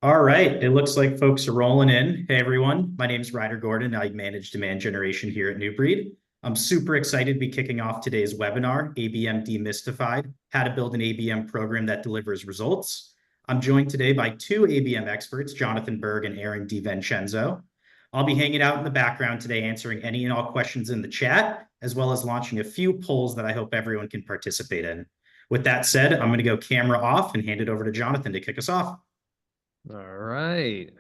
All right, it looks like folks are rolling in. Hey everyone, my name is Ryder Gordon. I manage demand generation here at New Breed. I'm super excited to be kicking off today's webinar, ABM Demystified, how to build an ABM program that delivers results. I'm joined today by two ABM experts, Jonathan Burg and Erin DiVincenzo. I'll be hanging out in the background today, answering any and all questions in the chat, as well as launching a few polls that I hope everyone can participate in. With that said, I'm going to go camera off and hand it over to Jonathan to kick us off. All right.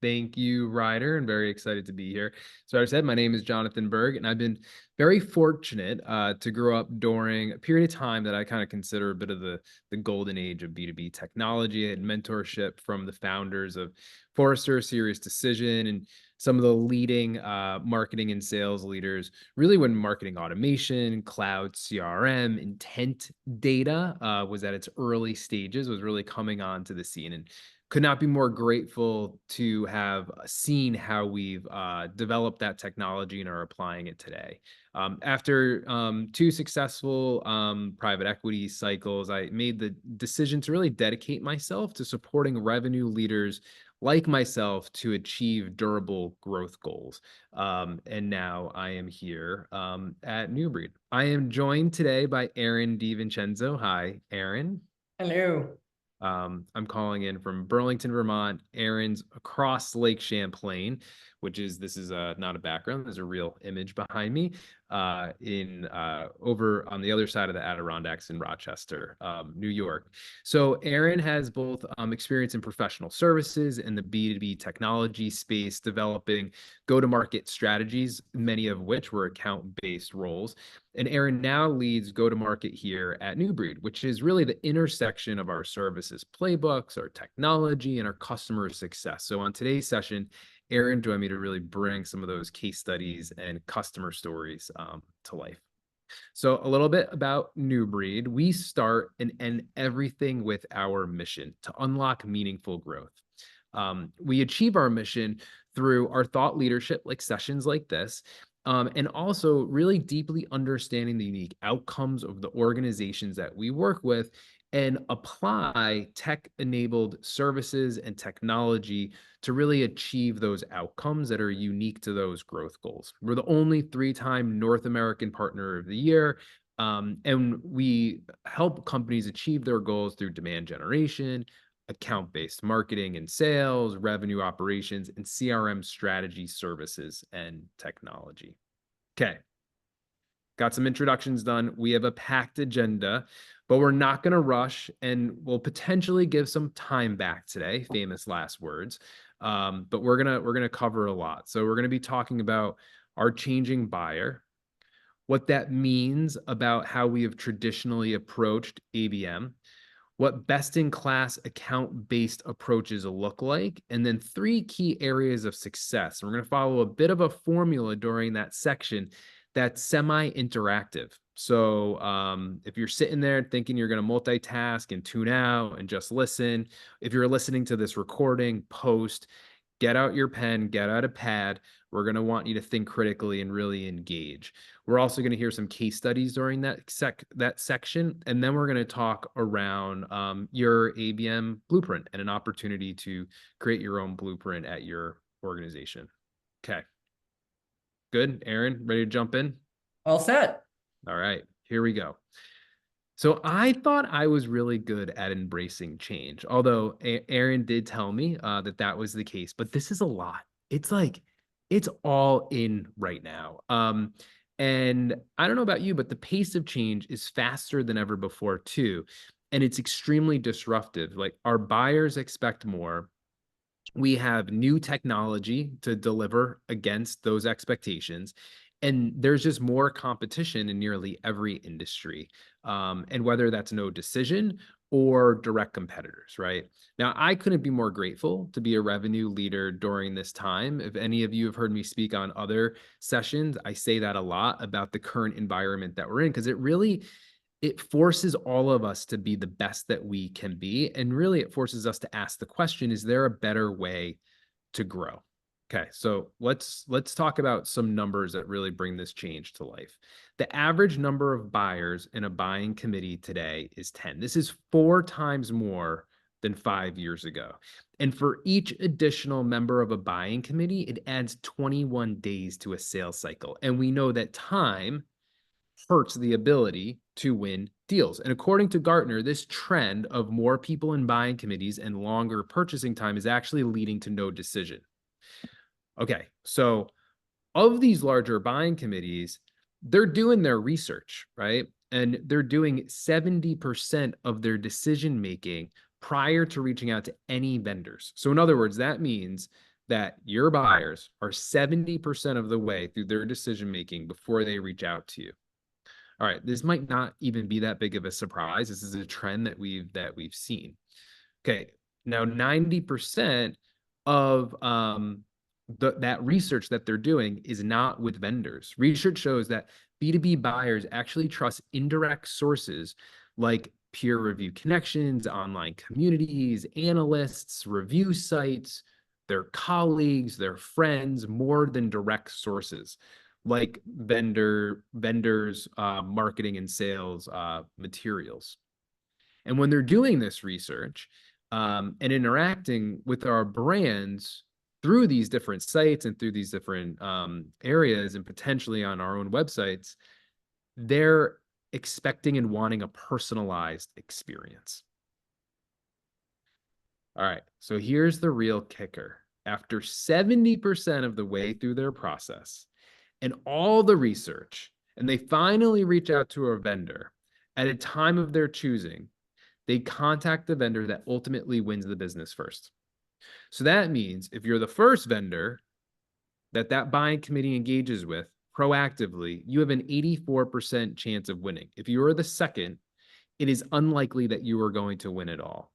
Thank you, Ryder, and very excited to be here. So, as I said, my name is Jonathan Burg, and I've been very fortunate to grow up during a period of time that I kind of consider a bit of the golden age of B2B technology. I had mentorship from the founders of Forrester, Serious Decision, and some of the leading marketing and sales leaders, really when marketing automation, cloud CRM, intent data was at its early stages, was really coming onto the scene. And could not be more grateful to have seen how we've developed that technology and are applying it today. After two successful private equity cycles, I made the decision to really dedicate myself to supporting revenue leaders like myself to achieve durable growth goals. And now I am here at New Breed. I am joined today by Erin DiVincenzo. Hi, Erin. Hello. I'm calling in from Burlington, Vermont. Erin's across Lake Champlain, which is this is not a background. There's a real image behind me in over on the other side of the Adirondacks in Rochester, New York. So Erin has both experience in professional services and the B2B technology space, developing go-to-market strategies, many of which were account-based roles. And Erin now leads go-to-market here at New Breed, which is really the intersection of our services playbooks, our technology, and our customer success. So on today's session, Erin joined me to really bring some of those case studies and customer stories to life. So a little bit about New Breed. We start and end everything with our mission to unlock meaningful growth. We achieve our mission through our thought leadership, like sessions like this, and also really deeply understanding the unique outcomes of the organizations that we work with and apply tech-enabled services and technology to really achieve those outcomes that are unique to those growth goals. We're the only three-time North American Partner of the Year, and we help companies achieve their goals through demand generation, account-based marketing and sales, revenue operations, and CRM strategy services and technology. Okay, got some introductions done. We have a packed agenda, but we're not going to rush, and we'll potentially give some time back today, famous last words. But we're gonna cover a lot. So we're gonna be talking about our changing buyer, what that means about how we have traditionally approached ABM, what best-in-class account-based approaches look like, and then three key areas of success. We're going to follow a bit of a formula during that section that's semi-interactive. So if you're sitting there thinking you're going to multitask and tune out and just listen, if you're listening to this recording, post, get out your pen, get out a pad. We're going to want you to think critically and really engage. We're also going to hear some case studies during that section, and then we're going to talk around your ABM blueprint and an opportunity to create your own blueprint at your organization. Okay. Good. Erin, ready to jump in? All set. All right, here we go. So I thought I was really good at embracing change, although Erin did tell me that was the case, but this is a lot. It's like, it's all in right now. And I don't know about you, but the pace of change is faster than ever before too. And it's extremely disruptive. Like, our buyers expect more. We have new technology to deliver against those expectations. And there's just more competition in nearly every industry. And whether that's no decision or direct competitors, right? Now, I couldn't be more grateful to be a revenue leader during this time. If any of you have heard me speak on other sessions, I say that a lot about the current environment that we're in, because it forces all of us to be the best that we can be. And really, it forces us to ask the question, is there a better way to grow? Okay, so let's talk about some numbers that really bring this change to life. The average number of buyers in a buying committee today is 10. This is 4 times more than 5 years ago. And for each additional member of a buying committee, it adds 21 days to a sales cycle. And we know that time hurts the ability to win deals. And according to Gartner, this trend of more people in buying committees and longer purchasing time is actually leading to no decision. Okay, so of these larger buying committees, they're doing their research, right? And they're doing 70% of their decision making prior to reaching out to any vendors. So in other words, that means that your buyers are 70% of the way through their decision making before they reach out to you. All right, this might not even be that big of a surprise. This is a trend that we've seen. Okay, now 90% of that research that they're doing is not with vendors. Research shows that B2B buyers actually trust indirect sources like peer review connections, online communities, analysts, review sites, their colleagues, their friends, more than direct sources like vendors, marketing and sales materials. And when they're doing this research and interacting with our brands through these different sites and through these different areas and potentially on our own websites, they're expecting and wanting a personalized experience. All right, so here's the real kicker. After 70% of the way through their process and all the research, and they finally reach out to a vendor at a time of their choosing, they contact the vendor that ultimately wins the business first. So that means if you're the first vendor that buying committee engages with proactively, you have an 84% chance of winning. If you are the second, it is unlikely that you are going to win at all.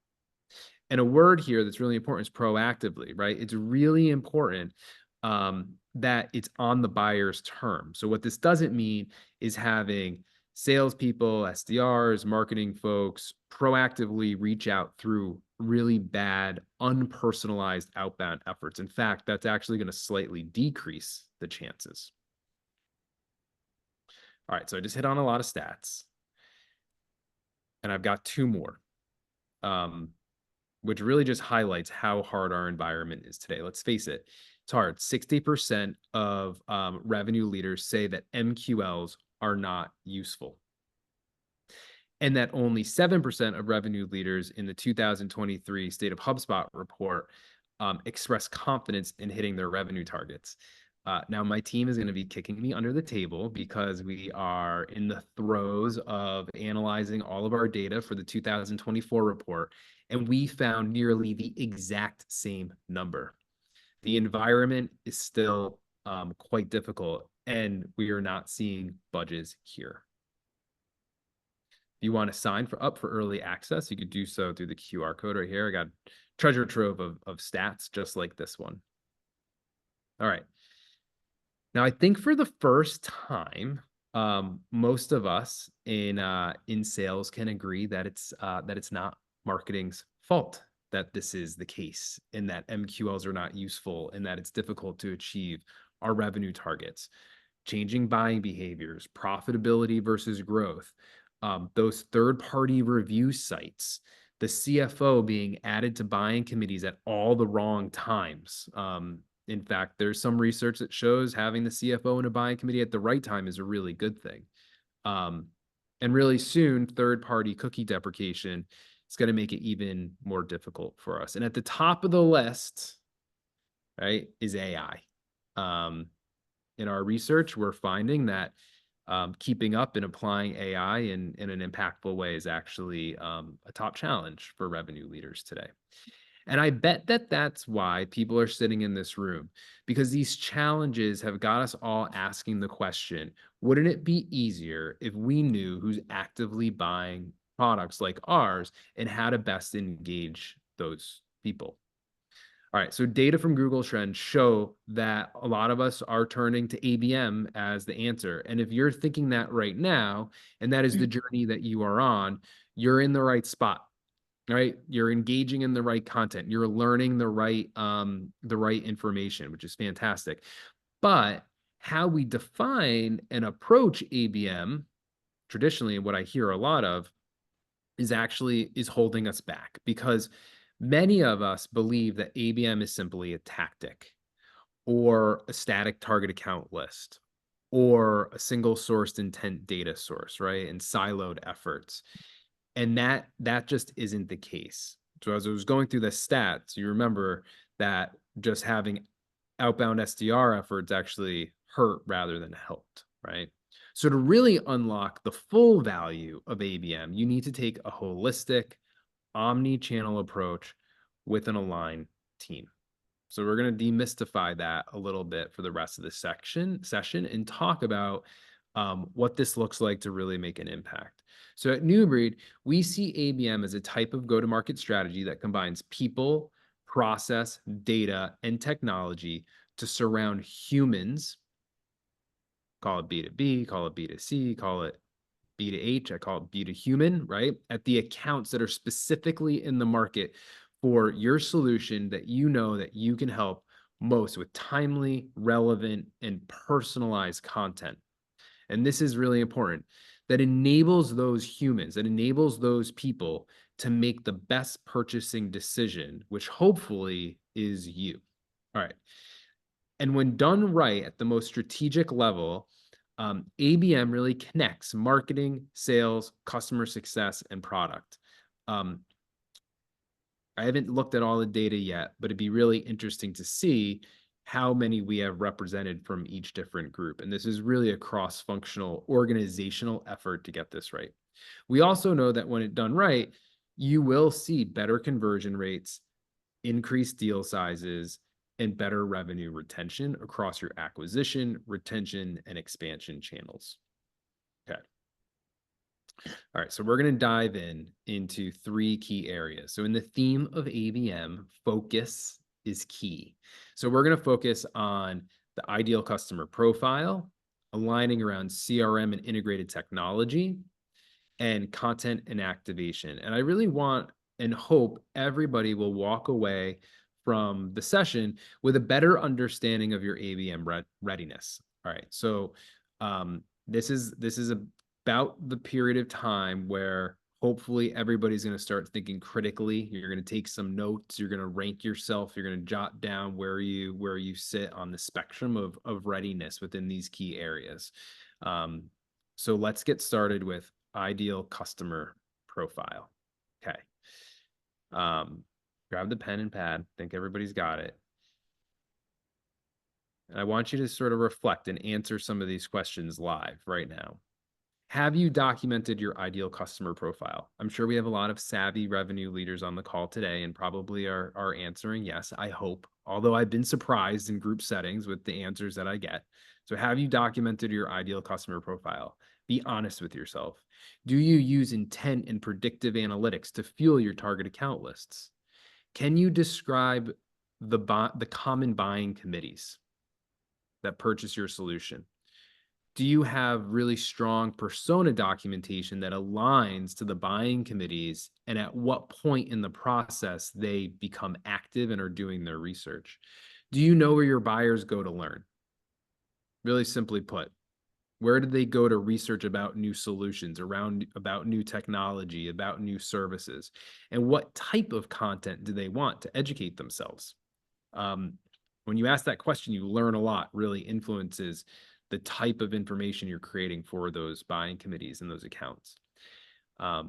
And a word here that's really important is proactively, right? It's really important that it's on the buyer's terms. So what this doesn't mean is having salespeople, SDRs, marketing folks proactively reach out through really bad, unpersonalized outbound efforts. In fact, that's actually going to slightly decrease the chances. All right, so I just hit on a lot of stats. And I've got two more, which really just highlights how hard our environment is today. Let's face it, it's hard. 60% of revenue leaders say that MQLs are not useful. And that only 7% of revenue leaders in the 2023 State of HubSpot report express confidence in hitting their revenue targets. Now, my team is going to be kicking me under the table because we are in the throes of analyzing all of our data for the 2024 report, and we found nearly the exact same number. The environment is still quite difficult, and we are not seeing budges here. If you want to sign up for early access, you could do so through the QR code right here. I got a treasure trove of stats just like this one. All right. Now, I think for the first time, most of us in sales can agree that it's not marketing's fault that this is the case, and that MQLs are not useful, and that it's difficult to achieve our revenue targets. Changing buying behaviors, profitability versus growth, those third-party review sites, the CFO being added to buying committees at all the wrong times. In fact, there's some research that shows having the CFO in a buying committee at the right time is a really good thing. And really soon, third-party cookie deprecation is going to make it even more difficult for us. And at the top of the list, right, is AI. In our research, we're finding that keeping up and applying AI in an impactful way is actually a top challenge for revenue leaders today. And I bet that that's why people are sitting in this room, because these challenges have got us all asking the question, wouldn't it be easier if we knew who's actively buying products like ours and how to best engage those people? All right, so data from Google Trends show that a lot of us are turning to ABM as the answer. And if you're thinking that right now, and that is the journey that you are on, you're in the right spot. Right, you're engaging in the right content, you're learning the right information, which is fantastic. But how we define and approach ABM traditionally, what I hear a lot of is holding us back, because Many of us believe that ABM is simply a tactic or a static target account list or a single sourced intent data source, right? And siloed efforts. And that just isn't the case. So as I was going through the stats, you remember that just having outbound SDR efforts actually hurt rather than helped, right? So to really unlock the full value of ABM, you need to take a holistic, omni-channel approach with an aligned team. So we're going to demystify that a little bit for the rest of the session and talk about what this looks like to really make an impact. So at New Breed, we see ABM as a type of go-to-market strategy that combines people, process, data, and technology to surround humans. Call it B2B, call it B2C, call it B2H, I call it B to human, right? At the accounts that are specifically in the market for your solution that you know that you can help most with timely, relevant, and personalized content. And this is really important. That enables those humans, that enables those people to make the best purchasing decision, which hopefully is you. All right. And when done right at the most strategic level, ABM really connects marketing, sales, customer success, and product. I haven't looked at all the data yet, but it'd be really interesting to see how many we have represented from each different group. And this is really a cross-functional organizational effort to get this right. We also know that when it's done right, you will see better conversion rates, increased deal sizes, and better revenue retention across your acquisition, retention, and expansion channels. Okay. All right, so we're going to dive into 3 key areas. So in the theme of ABM, focus is key. So we're going to focus on the ideal customer profile, aligning around CRM and integrated technology, and content and activation. And I really want and hope everybody will walk away from the session with a better understanding of your ABM readiness. All right, so this is about the period of time where hopefully everybody's going to start thinking critically. You're going to take some notes. You're going to rank yourself. You're going to jot down where you sit on the spectrum of readiness within these key areas. So let's get started with ideal customer profile. Okay. Grab the pen and pad. I think everybody's got it. And I want you to sort of reflect and answer some of these questions live right now. Have you documented your ideal customer profile? I'm sure we have a lot of savvy revenue leaders on the call today and probably are answering yes, I hope. Although I've been surprised in group settings with the answers that I get. So have you documented your ideal customer profile? Be honest with yourself. Do you use intent and predictive analytics to fuel your target account lists? Can you describe the common buying committees that purchase your solution? Do you have really strong persona documentation that aligns to the buying committees and at what point in the process they become active and are doing their research? Do you know where your buyers go to learn? Really simply put, where do they go to research about new solutions, about new technology, about new services? And what type of content do they want to educate themselves? When you ask that question, you learn a lot, really influences the type of information you're creating for those buying committees and those accounts. All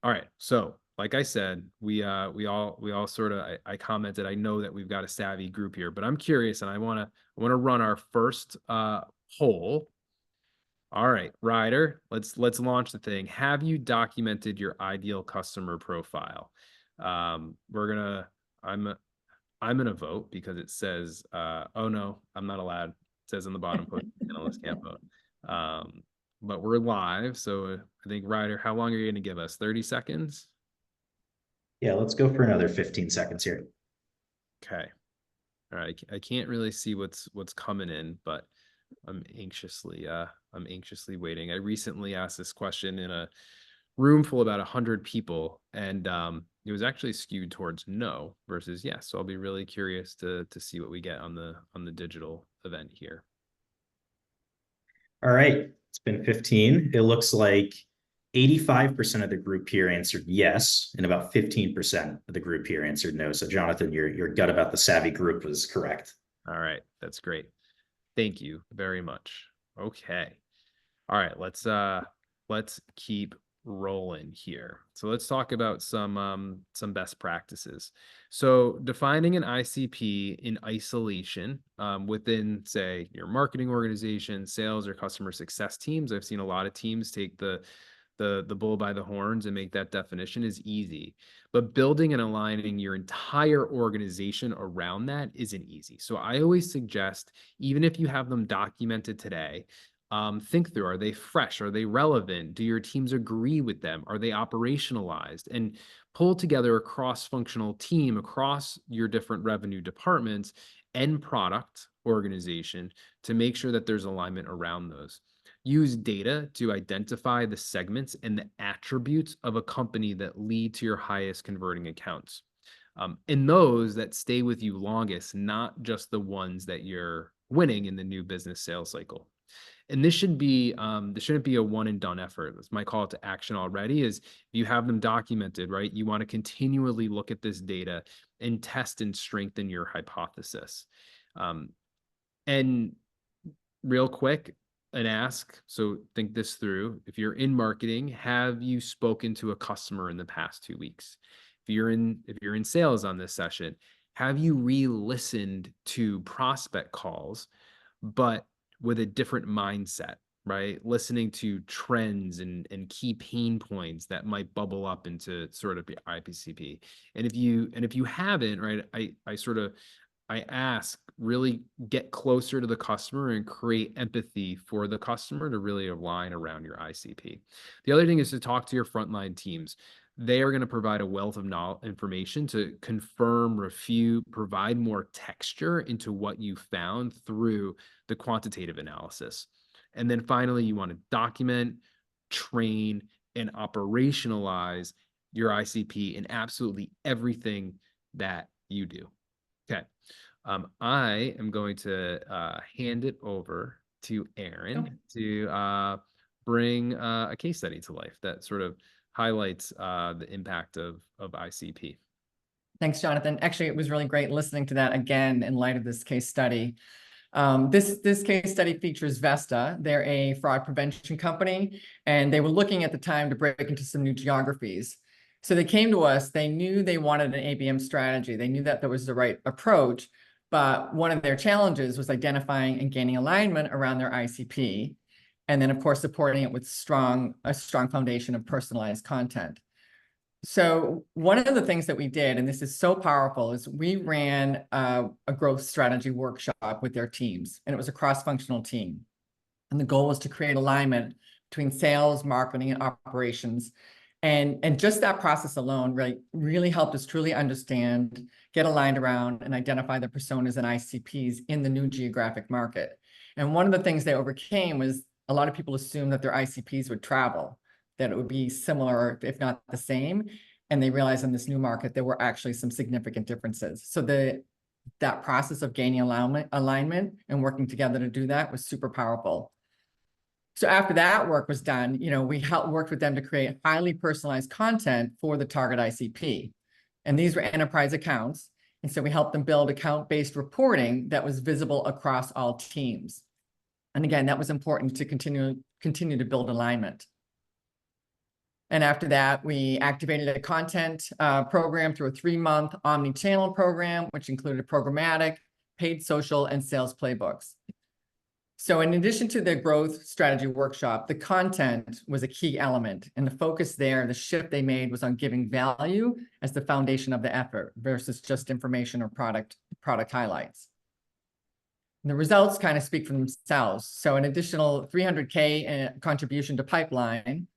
right, so like I said, we all sort of, I commented, I know that we've got a savvy group here, but I'm curious and I want to run our first poll. All right, Ryder, let's launch the thing. Have you documented your ideal customer profile? I'm gonna vote because it says, oh no, I'm not allowed. It says on the bottom, post analysts can't vote. But we're live, so I think Ryder, how long are you gonna give us? 30 seconds? Yeah, let's go for another 15 seconds here. Okay. All right, I can't really see what's coming in, but I'm anxiously waiting. I recently asked this question in a room full of about 100 people, and it was actually skewed towards no versus yes. So I'll be really curious to see what we get on the digital event here. All right, it's been 15. It looks like 85% of the group here answered yes, and about 15% of the group here answered no. So Jonathan, your gut about the savvy group was correct. All right, that's great. Thank you very much. Okay. All right, let's keep rolling here. So let's talk about some best practices. So defining an ICP in isolation within, say, your marketing organization, sales, or customer success teams. I've seen a lot of teams take the bull by the horns and make that definition is easy. But building and aligning your entire organization around that isn't easy. So I always suggest, even if you have them documented today, think through, are they fresh? Are they relevant? Do your teams agree with them? Are they operationalized? And pull together a cross-functional team across your different revenue departments and product organization to make sure that there's alignment around those. Use data to identify the segments and the attributes of a company that lead to your highest converting accounts. And those that stay with you longest, not just the ones that you're winning in the new business sales cycle. And this shouldn't be a one and done effort. That's my call to action already is you have them documented, right? You want to continually look at this data and test and strengthen your hypothesis. And real quick, an ask, so think this through. If you're in marketing, have you spoken to a customer in the past 2 weeks? If you're in sales on this session, have you re-listened to prospect calls, but with a different mindset, right? Listening to trends and key pain points that might bubble up into sort of the IPCP. And if you haven't, right, I ask, really get closer to the customer and create empathy for the customer to really align around your ICP. The other thing is to talk to your frontline teams. They are going to provide a wealth of information to confirm, refute, provide more texture into what you found through the quantitative analysis. And then finally, you want to document, train, and operationalize your ICP in absolutely everything that you do. Okay. I am going to hand it over to Erin to bring a case study to life that sort of highlights the impact of ICP. Thanks, Jonathan. Actually, it was really great listening to that again in light of this case study. This case study features Vesta. They're a fraud prevention company, and they were looking at the time to break into some new geographies. So they came to us. They knew they wanted an ABM strategy. They knew that that was the right approach, but one of their challenges was identifying and gaining alignment around their ICP, and then, of course, supporting it with a strong foundation of personalized content. So one of the things that we did, and this is so powerful, is we ran a growth strategy workshop with their teams, and it was a cross-functional team. And the goal was to create alignment between sales, marketing, and operations. And just that process alone really helped us truly understand, get aligned around, and identify the personas and ICPs in the new geographic market. And one of the things they overcame was a lot of people assumed that their ICPs would travel, that it would be similar, if not the same. And they realized in this new market, there were actually some significant differences. So that process of gaining alignment and working together to do that was super powerful. So after that work was done, we worked with them to create highly personalized content for the target ICP. And these were enterprise accounts. And so we helped them build account-based reporting that was visible across all teams. And again, that was important to continue to build alignment. And after that, we activated a content program through a 3-month omni-channel program, which included programmatic, paid social, and sales playbooks. So in addition to the growth strategy workshop, the content was a key element. And the focus there, the shift they made, was on giving value as the foundation of the effort versus just information or product highlights. And the results kind of speak for themselves. So an additional $300K contribution to pipeline,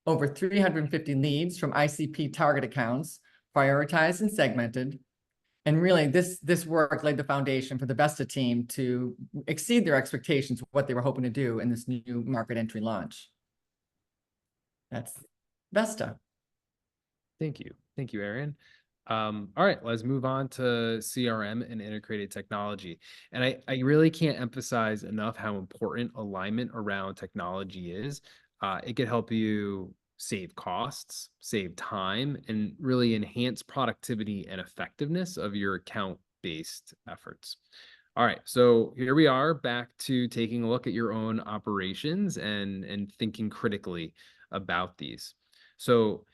over 350 leads from ICP target accounts, prioritized and segmented. And really, this work laid the foundation for the Vesta team to exceed their expectations of what they were hoping to do in this new market entry launch. That's Vesta. Thank you. Thank you, Erin. All right, let's move on to CRM and integrated technology. And I really can't emphasize enough how important alignment around technology is. It could help you save costs, save time, and really enhance productivity and effectiveness of your account-based efforts. All right, so here we are back to taking a look at your own operations and thinking critically about these. So,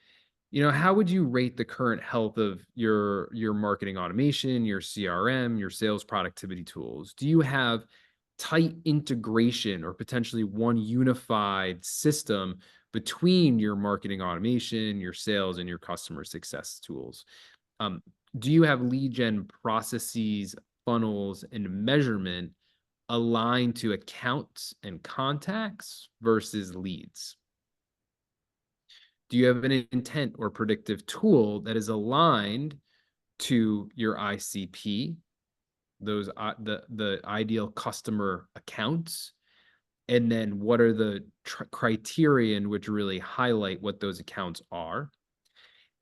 how would you rate the current health of your marketing automation, your CRM, your sales productivity tools? Do you have tight integration or potentially one unified system between your marketing automation, your sales, and your customer success tools? Do you have lead gen processes, funnels, and measurement aligned to accounts and contacts versus leads? Do you have an intent or predictive tool that is aligned to your ICP, those the ideal customer accounts? And then what are the criterion which really highlight what those accounts are?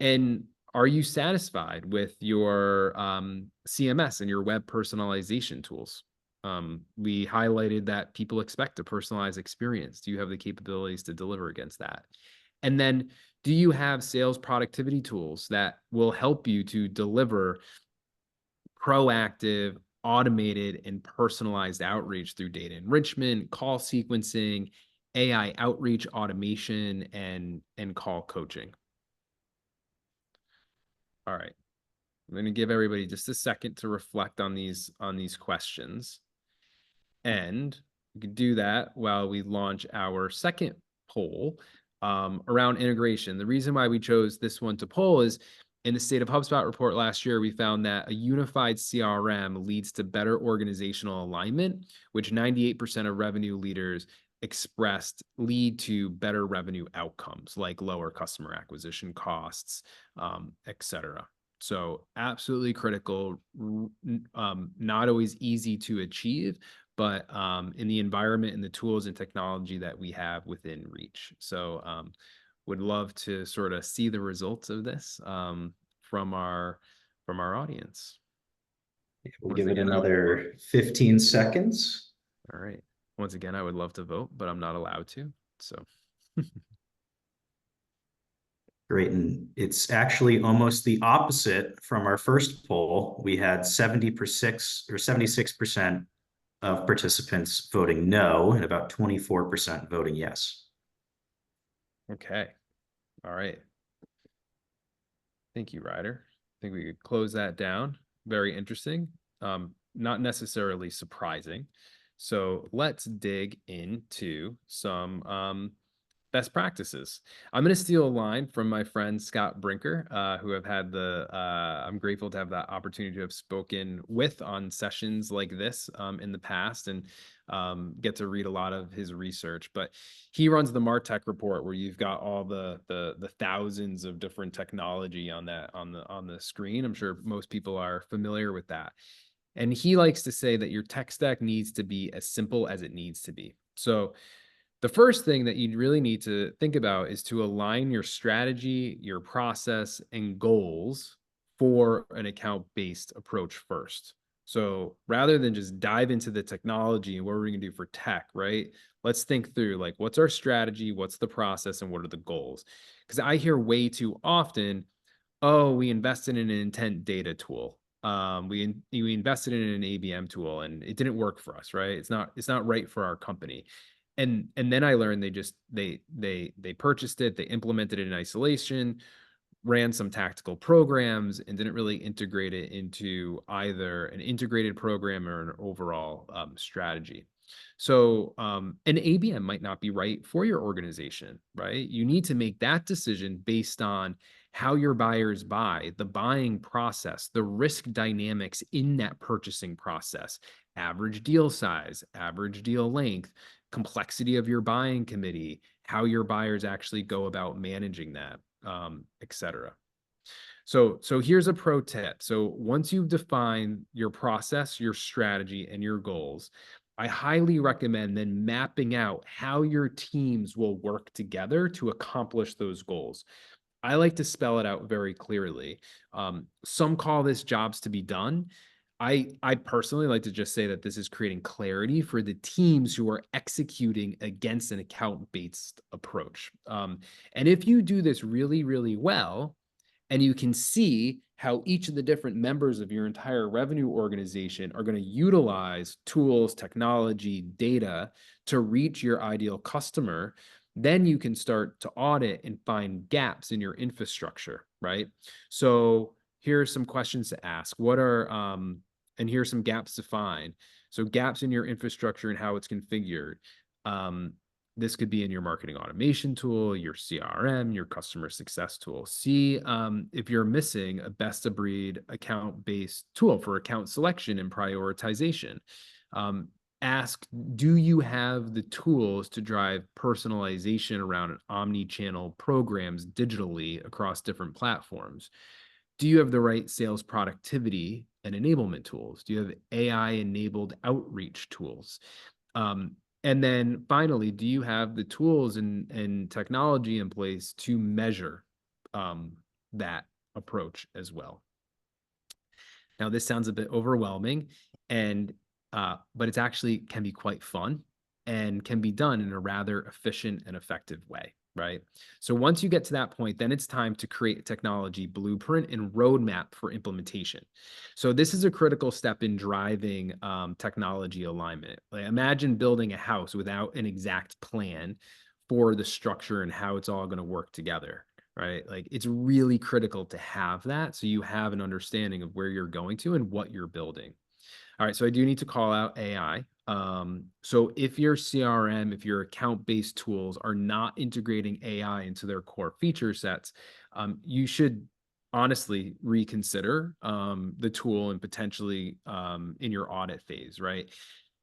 And are you satisfied with your CMS and your web personalization tools? We highlighted that people expect a personalized experience. Do you have the capabilities to deliver against that? And then do you have sales productivity tools that will help you to deliver proactive, automated, and personalized outreach through data enrichment, call sequencing, AI outreach automation, and call coaching? All right. I'm going to give everybody just a second to reflect on these questions. And we can do that while we launch our second poll around integration. The reason why we chose this one to poll is in the State of HubSpot report last year, we found that a unified CRM leads to better organizational alignment, which 98% of revenue leaders expressed lead to better revenue outcomes like lower customer acquisition costs, et cetera. So absolutely critical, not always easy to achieve, but in the environment and the tools and technology that we have within reach. So would love to sort of see the results of this from our audience. We'll give it another 15 seconds. All right. Once again, I would love to vote, but I'm not allowed to. So great. And it's actually almost the opposite from our first poll. We had 76% of participants voting no and about 24% voting yes. Okay. All right. Thank you, Ryder. I think we could close that down. Very interesting. Not necessarily surprising. So let's dig into some best practices. I'm going to steal a line from my friend Scott Brinker, who I've had I'm grateful to have that opportunity to have spoken with on sessions like this in the past and get to read a lot of his research. But he runs the martech report where you've got all the thousands of different technology on the screen. I'm sure most people are familiar with that. And he likes to say that your tech stack needs to be as simple as it needs to be. So the first thing that you really need to think about is to align your strategy, your process, and goals for an account-based approach first. So rather than just dive into the technology and what we're going to do for tech, right? Let's think through like, what's our strategy, what's the process, and what are the goals? Because I hear way too often, oh, we invested in an intent data tool. We invested in an ABM tool and it didn't work for us, right? It's not right for our company. And then I learned they purchased it, they implemented it in isolation, ran some tactical programs, and didn't really integrate it into either an integrated program or an overall strategy. So an ABM might not be right for your organization, right? You need to make that decision based on how your buyers buy, the buying process, the risk dynamics in that purchasing process, average deal size, average deal length, complexity of your buying committee, how your buyers actually go about managing that, et cetera. So here's a pro tip. So once you've defined your process, your strategy, and your goals, I highly recommend then mapping out how your teams will work together to accomplish those goals. I like to spell it out very clearly. Some call this jobs to be done. I personally like to just say that this is creating clarity for the teams who are executing against an account-based approach. And if you do this really, really well, and you can see how each of the different members of your entire revenue organization are going to utilize tools, technology, data to reach your ideal customer, then you can start to audit and find gaps in your infrastructure, right? So here are some questions to ask. And here are some gaps to find. So gaps in your infrastructure and how it's configured. This could be in your marketing automation tool, your CRM, your customer success tool. See if you're missing a best of breed account-based tool for account selection and prioritization. Ask, do you have the tools to drive personalization around an omni-channel programs digitally across different platforms? Do you have the right sales productivity and enablement tools? Do you have AI-enabled outreach tools? And then finally, do you have the tools and technology in place to measure that approach as well? Now, this sounds a bit overwhelming, but it's actually can be quite fun and can be done in a rather efficient and effective way, right? So once you get to that point, then it's time to create a technology blueprint and roadmap for implementation. So this is a critical step in driving technology alignment. Like, imagine building a house without an exact plan for the structure and how it's all going to work together, right? Like, it's really critical to have that so you have an understanding of where you're going to and what you're building. All right, so I do need to call out AI. So if your CRM, if your account-based tools are not integrating AI into their core feature sets, you should honestly reconsider the tool and potentially in your audit phase, right?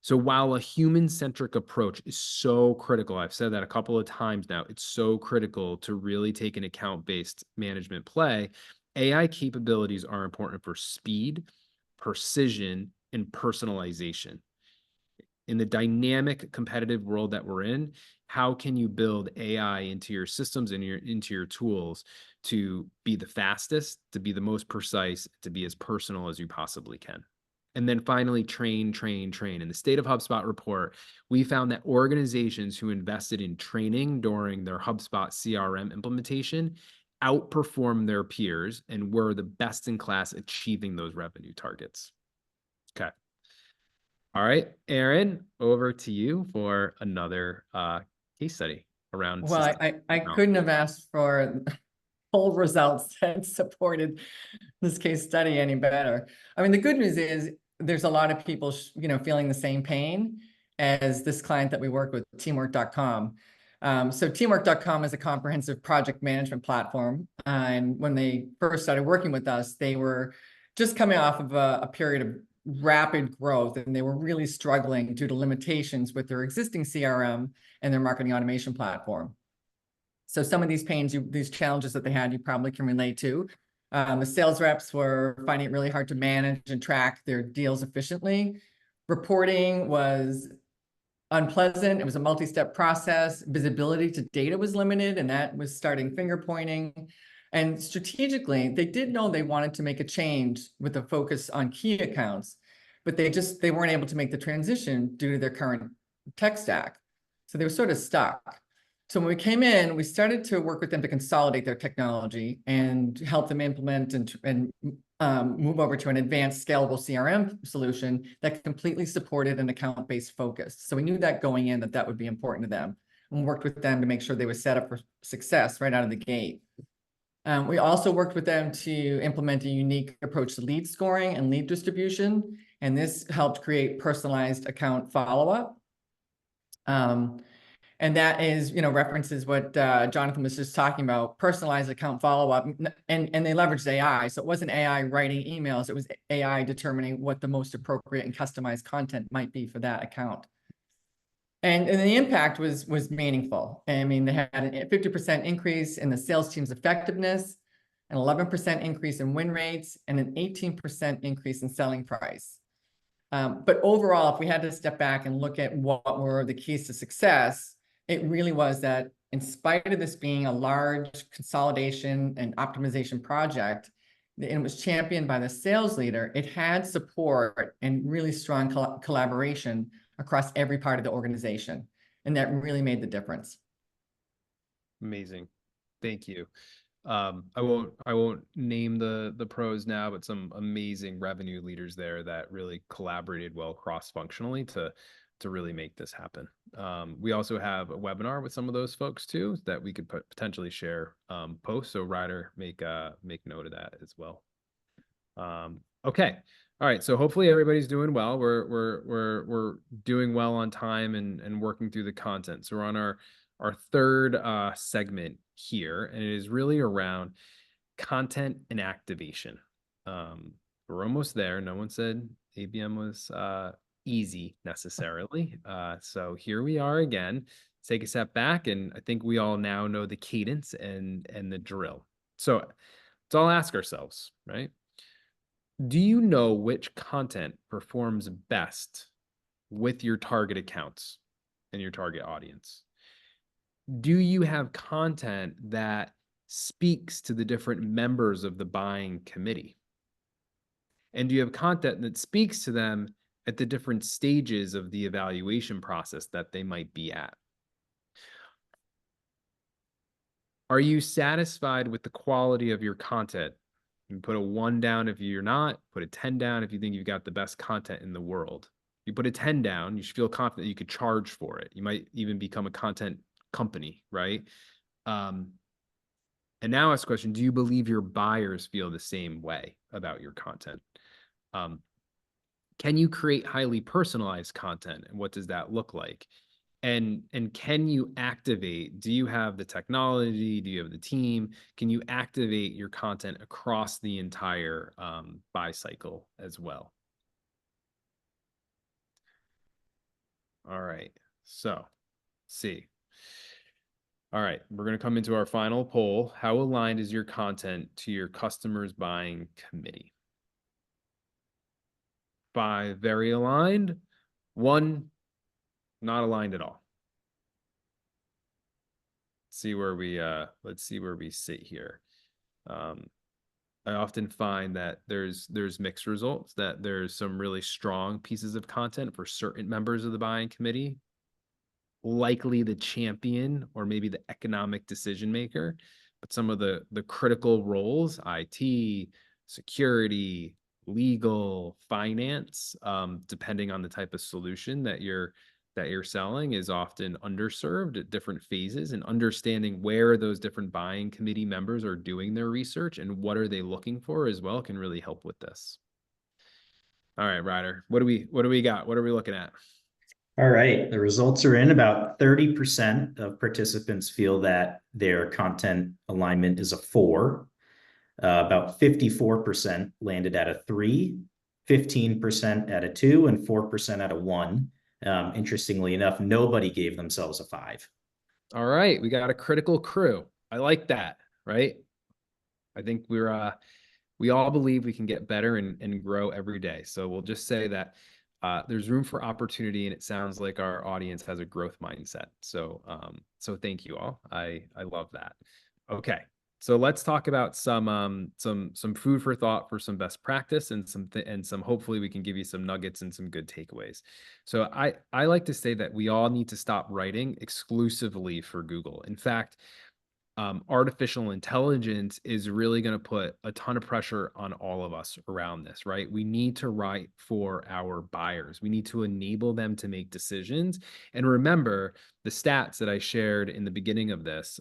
So while a human-centric approach is so critical, I've said that a couple of times now, it's so critical to really take an account-based management play. AI capabilities are important for speed, precision, and personalization. In the dynamic competitive world that we're in, how can you build AI into your systems and into your tools to be the fastest, to be the most precise, to be as personal as you possibly can? And then finally, train, train, train. In the State of HubSpot report, we found that organizations who invested in training during their HubSpot CRM implementation outperformed their peers and were the best in class achieving those revenue targets. Okay. All right, Erin, over to you for another case study around. Well, I couldn't have asked for full results that supported this case study any better. I mean, the good news is there's a lot of people, feeling the same pain as this client that we work with, teamwork.com. So teamwork.com is a comprehensive project management platform. And when they first started working with us, they were just coming off of a period of rapid growth, and they were really struggling due to limitations with their existing CRM and their marketing automation platform. So some of these pains, these challenges that they had, you probably can relate to. The sales reps were finding it really hard to manage and track their deals efficiently. Reporting was unpleasant. It was a multi-step process. Visibility to data was limited, and that was starting finger pointing. And strategically, they did know they wanted to make a change with a focus on key accounts, but they weren't able to make the transition due to their current tech stack. So they were sort of stuck. So when we came in, we started to work with them to consolidate their technology and help them implement and move over to an advanced scalable CRM solution that completely supported an account-based focus. So we knew that going in that would be important to them, and worked with them to make sure they were set up for success right out of the gate. We also worked with them to implement a unique approach to lead scoring and lead distribution, and this helped create personalized account follow-up. And that is, references what Jonathan was just talking about, personalized account follow-up, and they leveraged AI. So it wasn't AI writing emails, it was AI determining what the most appropriate and customized content might be for that account. And the impact was meaningful. I mean, they had a 50% increase in the sales team's effectiveness, an 11% increase in win rates, and an 18% increase in selling price. But overall, if we had to step back and look at what were the keys to success, it really was that in spite of this being a large consolidation and optimization project, and it was championed by the sales leader, it had support and really strong collaboration across every part of the organization. And that really made the difference. Amazing. Thank you. I won't name the pros now, but some amazing revenue leaders there that really collaborated well cross-functionally to really make this happen. We also have a webinar with some of those folks too that we could potentially share post. So Ryder, make note of that as well. Okay. All right. So hopefully everybody's doing well. We're doing well on time and working through the content. So we're on our third segment here, and it is really around content and activation. We're almost there. No one said ABM was easy necessarily. So here we are again. Take a step back, and I think we all now know the cadence and the drill. So let's all ask ourselves, right? Do you know which content performs best with your target accounts and your target audience? Do you have content that speaks to the different members of the buying committee? And do you have content that speaks to them at the different stages of the evaluation process that they might be at? Are you satisfied with the quality of your content? You put a 1 down if you're not, put a 10 down if you think you've got the best content in the world. You put a 10 down, you should feel confident you could charge for it. You might even become a content company, right? And now ask the question, do you believe your buyers feel the same way about your content? Can you create highly personalized content? And what does that look like? And can you activate? Do you have the technology? Do you have the team? Can you activate your content across the entire buy cycle as well? All right, so see. All right, we're going to come into our final poll. How aligned is your content to your customer's buying committee? 5, very aligned. 1, not aligned at all. Let's see where we sit here. I often find that there's mixed results, that there's some really strong pieces of content for certain members of the buying committee, likely the champion or maybe the economic decision maker, but some of the critical roles, IT, security, legal, finance, depending on the type of solution that you're selling, is often underserved at different phases, and understanding where those different buying committee members are doing their research and what are they looking for as well can really help with this. All right, Ryder, what do we got? What are we looking at? All right, the results are in. About 30% of participants feel that their content alignment is a 4. About 54% landed at a 3, 15% at a 2, and 4% at a 1. Interestingly enough, nobody gave themselves a 5. All right, we got a critical crew. I like that, right? I think we all believe we can get better and grow every day. So we'll just say that there's room for opportunity, and it sounds like our audience has a growth mindset. So thank you all. I love that. Okay. So let's talk about some food for thought for some best practice and some hopefully we can give you some nuggets and some good takeaways. So I like to say that we all need to stop writing exclusively for Google. In fact, artificial intelligence is really going to put a ton of pressure on all of us around this, right? We need to write for our buyers. We need to enable them to make decisions. And remember the stats that I shared in the beginning of this.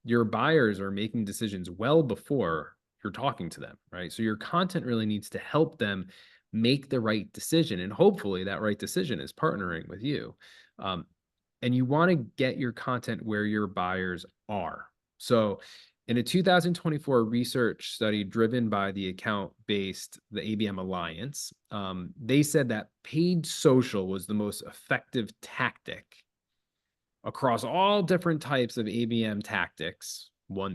Your buyers are making decisions well before you're talking to them, right? So your content really needs to help them make the right decision. And hopefully that right decision is partnering with you. And you want to get your content where your buyers are. So in a 2024 research study driven by the ABM Alliance, they said that paid social was the most effective tactic across all different types of ABM tactics,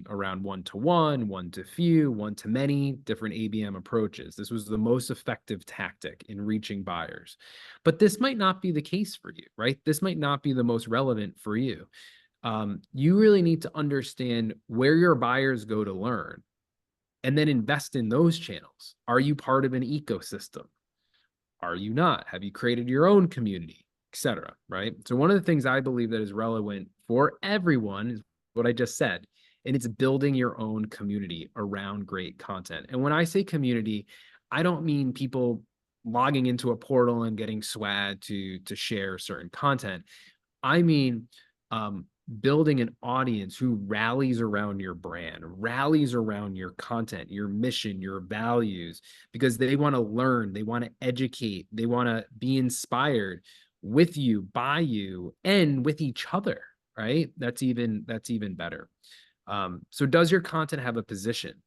around 1-to-1, 1-to-few, 1-to-many, different ABM approaches. This was the most effective tactic in reaching buyers. But this might not be the case for you, right? This might not be the most relevant for you. You really need to understand where your buyers go to learn. and then invest in those channels. Are you part of an ecosystem? Are you not? Have you created your own community, etc.? Right? So one of the things I believe that is relevant for everyone is what I just said, and it's building your own community around great content. And when I say community, I don't mean people logging into a portal and getting swag to share certain content. I mean, building an audience who rallies around your brand, rallies around your content, your mission, your values, because they want to learn, they want to educate, they want to be inspired with you, by you, and with each other, right? That's even better. So does your content have a position?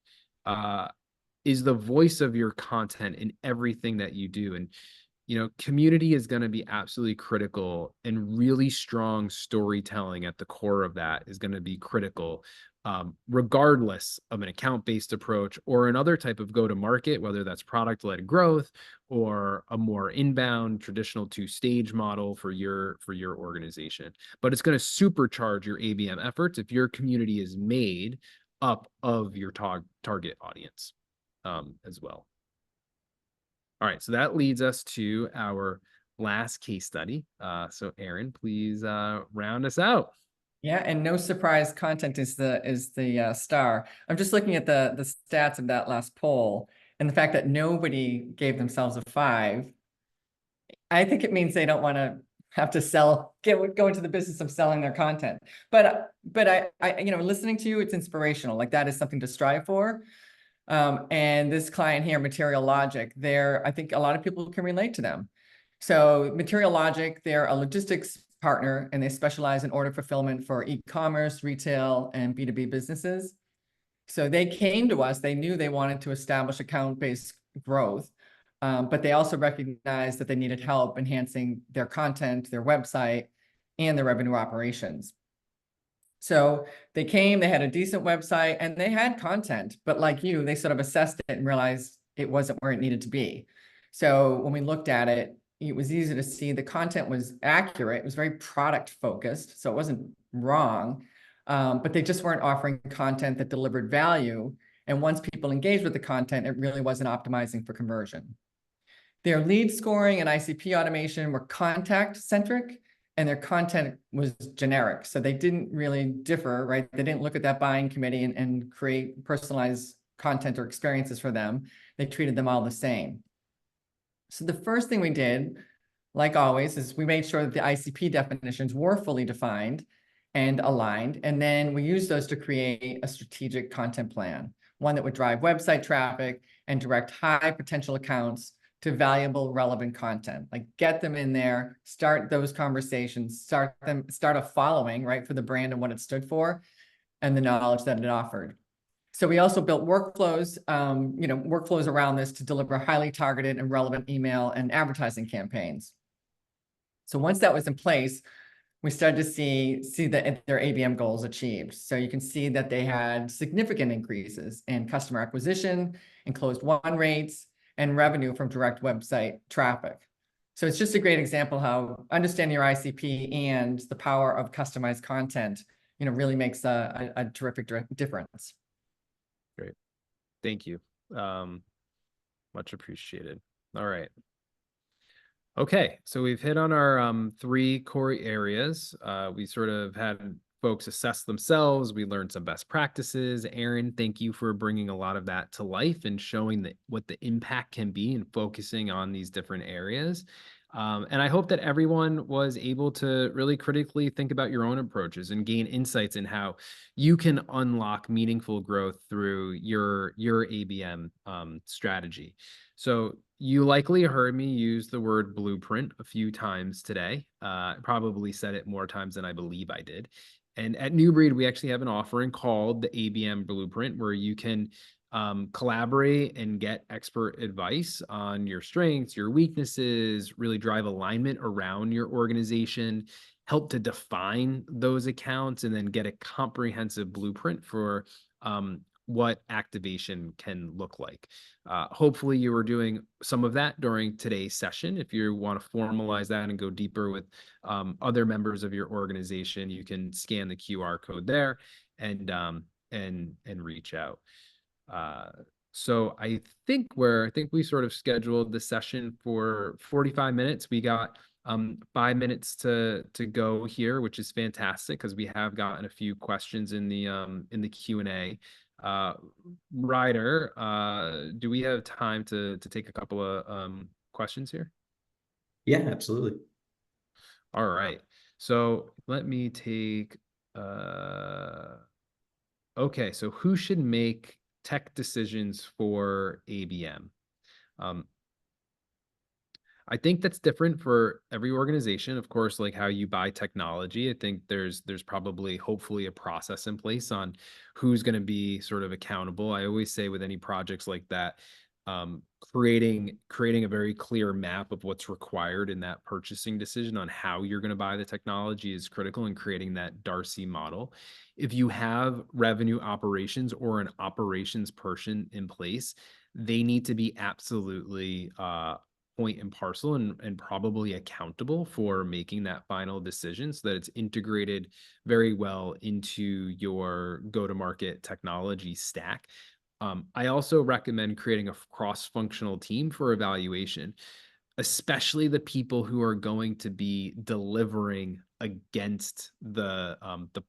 Is the voice of your content in everything that you do? And community is going to be absolutely critical, and really strong storytelling at the core of that is going to be critical, regardless of an account-based approach or another type of go-to-market, whether that's product-led growth or a more inbound traditional two-stage model for your organization. But it's going to supercharge your ABM efforts if your community is made up of your target audience as well. All right, so that leads us to our last case study. So Erin, please round us out. Yeah, and no surprise, content is the star. I'm just looking at the stats of that last poll, and the fact that nobody gave themselves a 5. I think it means they don't want to have to go into the business of selling their content. But I listening to you, it's inspirational. Like, that is something to strive for. And this client here, Material Logic, I think a lot of people can relate to them. So Material Logic, they're a logistics partner, and they specialize in order fulfillment for e-commerce, retail, and B2B businesses. So they came to us, they knew they wanted to establish account-based growth, but they also recognized that they needed help enhancing their content, their website, and their revenue operations. So they came, they had a decent website, and they had content, but like you, they sort of assessed it and realized it wasn't where it needed to be. So when we looked at it, it was easy to see the content was accurate. It was very product focused, so it wasn't wrong, but they just weren't offering content that delivered value. And once people engaged with the content, it really wasn't optimizing for conversion. Their lead scoring and ICP automation were contact centric, and their content was generic. So they didn't really differ, right? They didn't look at that buying committee and create personalized content or experiences for them. They treated them all the same. So the first thing we did, like always, is we made sure that the ICP definitions were fully defined and aligned. And then we used those to create a strategic content plan, one that would drive website traffic and direct high potential accounts to valuable, relevant content. Like, get them in there, start those conversations, start a following, right, for the brand and what it stood for, and the knowledge that it offered. So we also built workflows, workflows around this to deliver highly targeted and relevant email and advertising campaigns. So once that was in place, we started to see that their ABM goals achieved. So you can see that they had significant increases in customer acquisition and closed-won rates and revenue from direct website traffic. So it's just a great example how understanding your ICP and the power of customized content, really makes a terrific difference. Great. Thank you. Much appreciated. All right. Okay, so we've hit on our 3 core areas. We sort of had folks assess themselves. We learned some best practices. Erin, thank you for bringing a lot of that to life and showing what the impact can be and focusing on these different areas. And I hope that everyone was able to really critically think about your own approaches and gain insights in how you can unlock meaningful growth through your ABM strategy. So you likely heard me use the word blueprint a few times today. Probably said it more times than I believe I did. And at New Breed, we actually have an offering called the ABM Blueprint, where you can collaborate and get expert advice on your strengths, your weaknesses, really drive alignment around your organization, help to define those accounts, and then get a comprehensive blueprint for what activation can look like. Hopefully you were doing some of that during today's session. If you want to formalize that and go deeper with other members of your organization, you can scan the QR code there and reach out. So I think we sort of scheduled the session for 45 minutes. We got 5 minutes to go here, which is fantastic because we have gotten a few questions in the Q&A. Ryder, do we have time to take a couple of questions here? Yeah, absolutely. All right. So let me take okay, so who should make tech decisions for ABM? I think that's different for every organization. Of course, like how you buy technology, I think there's probably hopefully a process in place on who's going to be sort of accountable. I always say with any projects like that, creating a very clear map of what's required in that purchasing decision on how you're going to buy the technology is critical in creating that Darcy model. If you have revenue operations or an operations person in place, they need to be absolutely point and parcel and probably accountable for making that final decision so that it's integrated very well into your go-to-market technology stack. I also recommend creating a cross-functional team for evaluation, especially the people who are going to be delivering against the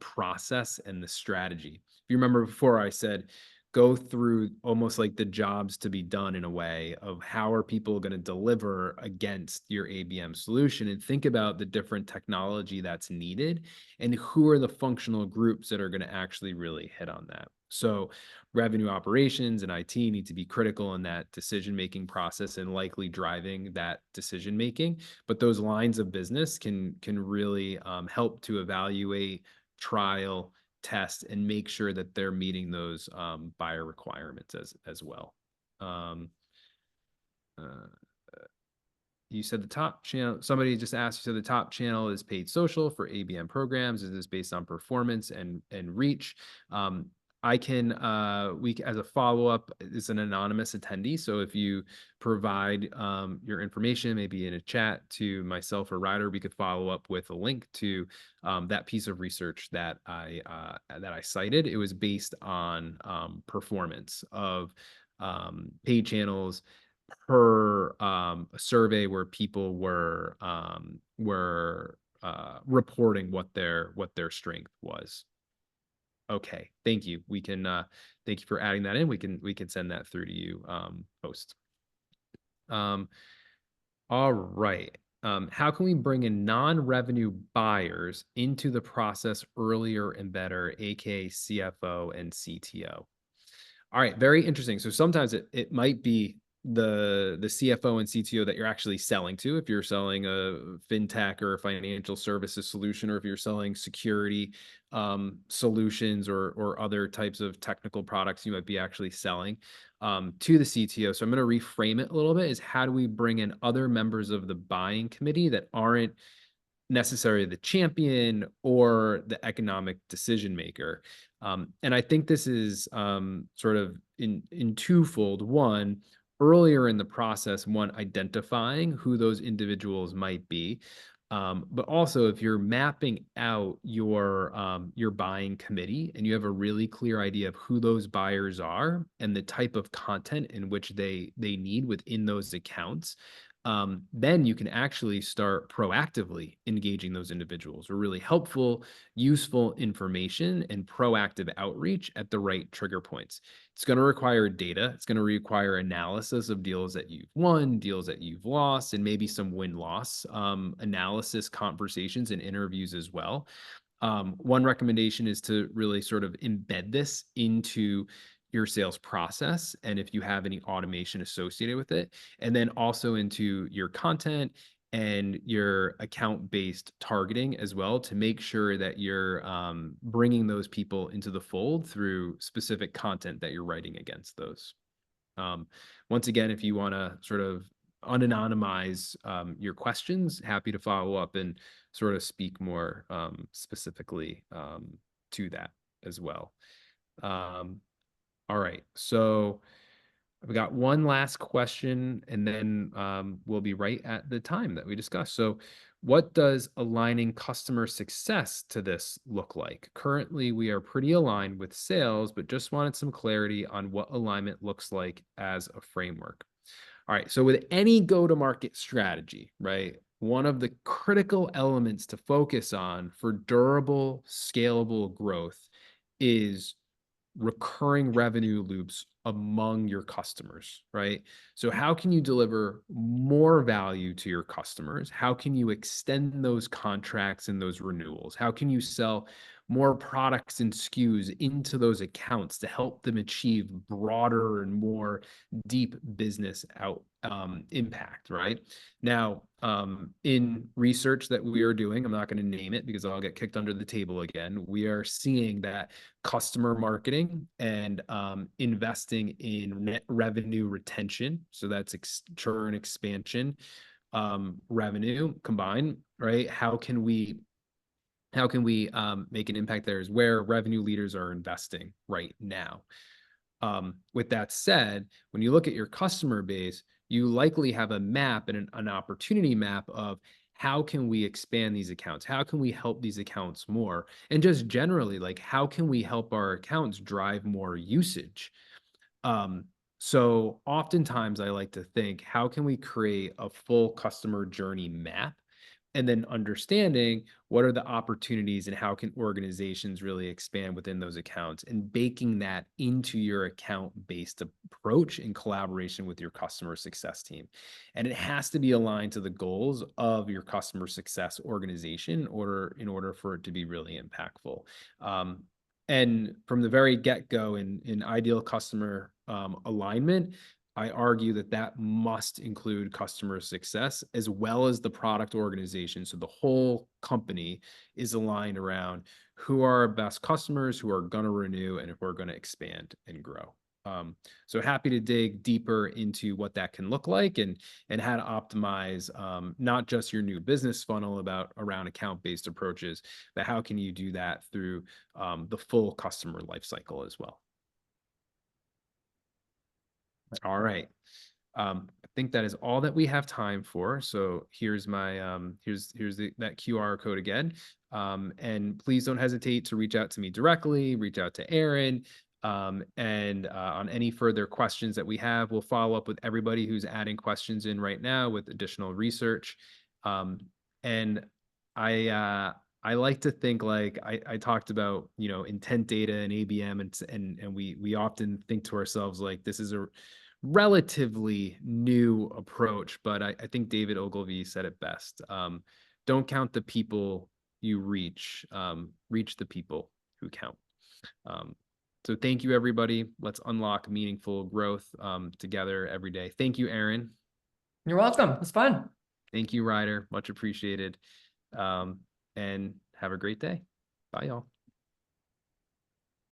process and the strategy. If you remember before, I said go through almost like the jobs to be done in a way of how are people going to deliver against your ABM solution, and think about the different technology that's needed and who are the functional groups that are going to actually really hit on that. So revenue operations and IT need to be critical in that decision-making process and likely driving that decision-making. But those lines of business can really help to evaluate, trial, test, and make sure that they're meeting those buyer requirements as well. You said the top channel, somebody just asked, so the top channel is paid social for ABM programs. Is this based on performance and reach? I can, as a follow-up, it's an anonymous attendee. So if you provide your information, maybe in a chat to myself or Ryder, we could follow up with a link to that piece of research that I cited. It was based on performance of paid channels per a survey where people were reporting what their strength was. Okay, thank you. We can thank you for adding that in. We can send that through to you post. All right. How can we bring in non-revenue buyers into the process earlier and better, aka CFO and CTO? All right, very interesting. So sometimes it might be the CFO and CTO that you're actually selling to, if you're selling a fintech or a financial services solution, or if you're selling security solutions or other types of technical products you might be actually selling to the CTO. So I'm going to reframe it a little bit, is how do we bring in other members of the buying committee that aren't necessarily the champion or the economic decision maker? And I think this is sort of in twofold. One, earlier in the process, identifying who those individuals might be. But also, if you're mapping out your buying committee and you have a really clear idea of who those buyers are and the type of content in which they need within those accounts, then you can actually start proactively engaging those individuals with really helpful, useful information and proactive outreach at the right trigger points. It's going to require data. It's going to require analysis of deals that you've won, deals that you've lost, and maybe some win-loss analysis, conversations, and interviews as well. One recommendation is to really sort of embed this into your sales process, and if you have any automation associated with it, and then also into your content and your account-based targeting as well, to make sure that you're bringing those people into the fold through specific content that you're writing against those. Once again, if you want to sort of unanonymize your questions, happy to follow up and sort of speak more specifically to that as well. All right, so I've got one last question, and then we'll be right at the time that we discussed. So what does aligning customer success to this look like? Currently, we are pretty aligned with sales, but just wanted some clarity on what alignment looks like as a framework. All right, so with any go-to-market strategy, right, one of the critical elements to focus on for durable, scalable growth is recurring revenue loops among your customers, right? So how can you deliver more value to your customers? How can you extend those contracts and those renewals? How can you sell more products and SKUs into those accounts to help them achieve broader and more deep business impact, right? Now, in research that we are doing, I'm not going to name it because I'll get kicked under the table again. We are seeing that customer marketing and investing in net revenue retention, so that's churn expansion, revenue combined, right? How can we make an impact there is where revenue leaders are investing right now. With that said, when you look at your customer base, you likely have a map and an opportunity map of how can we expand these accounts? How can we help these accounts more? And just generally, like, how can we help our accounts drive more usage? So oftentimes I like to think, how can we create a full customer journey map? And then understanding what are the opportunities and how can organizations really expand within those accounts, and baking that into your account-based approach in collaboration with your customer success team. And it has to be aligned to the goals of your customer success organization in order for it to be really impactful. And from the very get-go in ideal customer alignment, I argue that that must include customer success as well as the product organization. So the whole company is aligned around who are our best customers, who are going to renew, and who are going to expand and grow. So happy to dig deeper into what that can look like and how to optimize not just your new business funnel around account-based approaches, but how can you do that through the full customer lifecycle as well. All right. I think that is all that we have time for. So here's my that QR code again. And please don't hesitate to reach out to me directly, reach out to Erin. And on any further questions that we have, we'll follow up with everybody who's adding questions in right now with additional research. And I like to think, like I talked about, intent data and ABM, and we often think to ourselves, like, this is a relatively new approach, but I think David Ogilvy said it best. Don't count the people you reach, reach the people who count. So thank you, everybody. Let's unlock meaningful growth together every day. Thank you, Erin. You're welcome. It was fun. Thank you, Ryder. Much appreciated. And have a great day. Bye, y'all.